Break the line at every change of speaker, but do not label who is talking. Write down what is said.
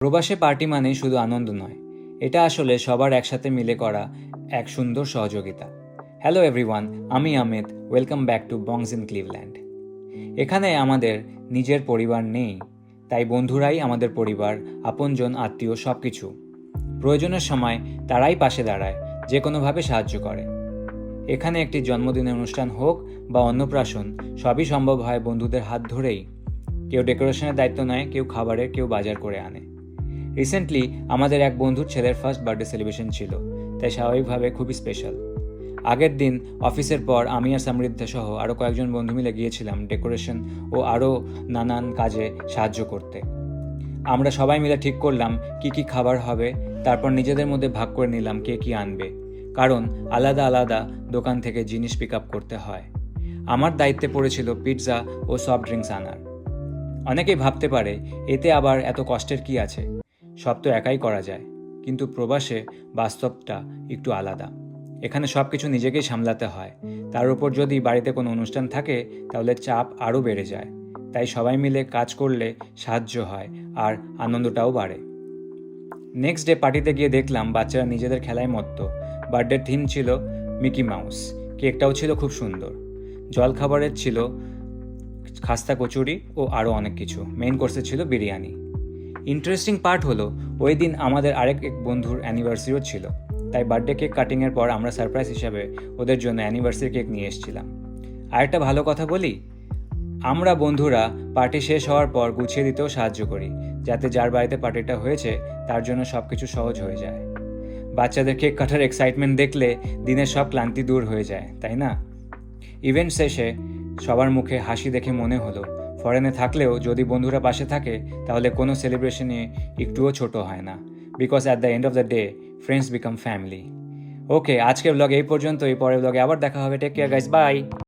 প্রবাসে পার্টি মানেই শুধু আনন্দ নয়, এটা আসলে সবার একসাথে মিলে করা এক সুন্দর সহযোগিতা। হ্যালো এভরিওয়ান, আমি Amit. Welcome back to Bongs in Cleveland. এখানে আমাদের নিজের পরিবার নেই, তাই বন্ধুরাই আমাদের পরিবার, আপনজন, আত্মীয় সব কিছু। প্রয়োজনের সময় তারাই পাশে দাঁড়ায়, যে কোনোভাবে সাহায্য করে। এখানে একটি জন্মদিনের অনুষ্ঠান হোক বা অন্নপ্রাশন, সবই সম্ভব হয় বন্ধুদের হাত ধরেই। কেউ ডেকোরেশনের দায়িত্ব নেয়, কেউ খাবারের, কেউ বাজার করে আনে। রিসেন্টলি আমাদের এক বন্ধুর ছেলের ফার্স্ট বার্থডে সেলিব্রেশন ছিল, তাই স্বাভাবিকভাবে খুবই স্পেশাল। আগের দিন অফিসের পর আমি আর সমৃদ্ধা সহ আরও কয়েকজন বন্ধু মিলে গিয়েছিলাম ডেকোরেশন ও আরও নানান কাজে সাহায্য করতে। আমরা সবাই মিলে ঠিক করলাম কি কি খাবার হবে, তারপর নিজেদের মধ্যে ভাগ করে নিলাম কে কি আনবে, কারণ আলাদা আলাদা দোকান থেকে জিনিস পিক আপ করতে হয়। আমার দায়িত্বে পড়েছিল পিৎজা ও সফট ড্রিঙ্কস আনার। অনেকেই ভাবতে পারে এতে আবার এত কষ্টের কি আছে, সব তো একাই করা যায়। কিন্তু প্রবাসে বাস্তবটা একটু আলাদা। এখানে সব কিছু নিজেকেই সামলাতে হয়, তার উপর যদি বাড়িতে কোনো অনুষ্ঠান থাকে তাহলে চাপ আরও বেড়ে যায়। তাই সবাই মিলে কাজ করলে সাহায্য হয় আর আনন্দটাও বাড়ে। নেক্সট ডে পার্টিতে গিয়ে দেখলাম বাচ্চারা নিজেদের খেলায় মত্ত। বার্থডে থিম ছিল মিকি মাউস, কেকটাও ছিল খুব সুন্দর। জলখাবারের ছিল খাস্তা কচুরি ও আরও অনেক কিছু। মেইন কোর্সে ছিল বিরিয়ানি। ইন্টারেস্টিং পার্ট হলো ওই দিন আমাদের আরেক এক বন্ধুর অ্যানিভার্সারিও ছিল, তাই বার্থডে কেক কাটিংয়ের পর আমরা সারপ্রাইজ হিসাবে ওদের জন্য অ্যানিভার্সারি কেক নিয়ে এসেছিলাম। আরেকটা ভালো কথা বলি, আমরা বন্ধুরা পার্টি শেষ হওয়ার পর গুছিয়ে দিতেও সাহায্য করি, যাতে যার বাড়িতে পার্টিটা হয়েছে তার জন্য সব কিছু সহজ হয়ে যায়। বাচ্চাদের কেক কাটার এক্সাইটমেন্ট দেখলে দিনের সব ক্লান্তি দূর হয়ে যায়, তাই না? ইভেন্ট শেষে সবার মুখে হাসি দেখে মনে হলো ফরেনে থাকলেও যদি বন্ধুরা পাশে থাকে তাহলে কোনো সেলিব্রেশনে একটুও ছোট হয় না। Because at the end of the day friends become family. Okay, আজকের ব্লগ এই পর্যন্ত। এই পরের ব্লগে আবার দেখা হবে। Take care guys, by.